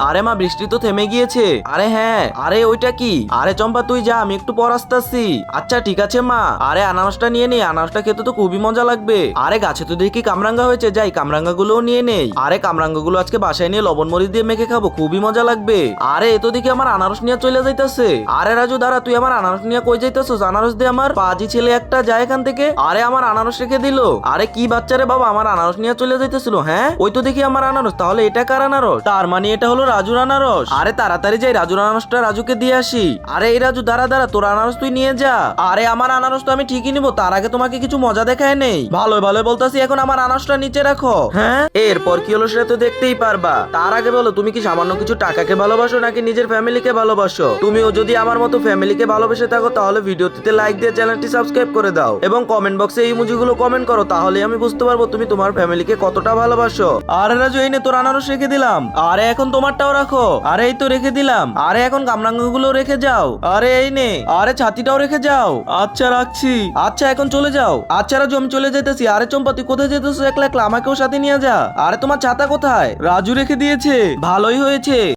আরে মা, বৃষ্টি তো থেমে গিয়েছে। আরে হ্যাঁ, আরে ওইটা কি? আরে চম্পা তুই যা, আমি একটু পর আসতেছি। আচ্ছা ঠিক আছে মা। আরে আনারসটা নিয়ে নেই, আনারসটা খেতে তো খুবই মজা লাগবে। আরে গাছে তো দেখি কামরাঙ্গা হয়েছে, যাই কামরাঙ্গা গুলোও নিয়ে নেই। আরে কামরাঙ্গা গুলো আজকে বাসায় নিয়ে লবণ মরিচ দিয়ে মেখে খাবো, খুবই মজা লাগবে। আরে এ তো দেখি আমার আনারস নিয়ে চলে যাইতেছে। আরে রাজু দাঁড়া, তুই আমার আনারস নিয়ে কই যাইতেছস? আনারস দিয়ে আমার পাজি ছেলে একটা যায় এখান থেকে। আরে আমার আনারস রেখে দিল। আরে কি বাচ্চারে বাবা, আমার আনারস নিয়ে চলে যাইতেছিল। হ্যাঁ ওই তো দেখি আমার আনারস, তাহলে এটা কার আনারস? তার মানে এটা হলো রাজুর আনারস। আরে তাড়াতাড়ি যাই রাজুর আনারসটা রাজুকে দিয়ে আসি। আরে এই রাজু দাঁড়া দাঁড়া, তোর আনারস তুই নিয়ে যা। আরে আমার আনারস তো আমি ঠিকই নিবো, তার আগে তোমাকে কিছু মজা দেখায় নেই। ভালো ভালো বলতাছি, এখন আমার আনারসটা নিচে রাখো। হ্যাঁ এরপর কি হলো সেটা তো দেখতেই পারবা। তার আগে বলো, তুমি কি সামান্য কিছু টাকাকে ভালোবাসো নাকি নিজের ফ্যামিলিকে ভালোবাসো? তুমিও যদি আমার মতো ফ্যামিলিকে ভালোবেসে থাকো তাহলে ভিডিওটিতে লাইক দিয়ে চ্যানেলটি সাবস্ক্রাইব করে দাও এবং কমেন্ট বক্সে এই ইমোজিগুলো কমেন্ট করো, তাহলে আমি বুঝতে পারবো তুমি তোমার ফ্যামিলিকে কতটা ভালোবাসো। আরে রাজু এই নে তোর আনারস রেখে দিলাম। আরে এখন তোমারটাও রাখো। আরে এই তো রেখে দিলাম। আরে এখন কামরাঙ্গগুলো রেখে যাও। আরে এই নে। আরে ছাতিটাও রেখে যাও। আচ্ছা রাখছি। আচ্ছা এখন চলে যাও। আচ্ছা রাজু আমি চলে যেতেছি। আরে চম্পা তুই কোথায় যেতেছিস একলা একলা? আমাকেও সাথে নিয়ে যা। আরে তোমার ছাতা কোথায়? রাজু রেখে দিয়েছে। ভালোই হয়েছে।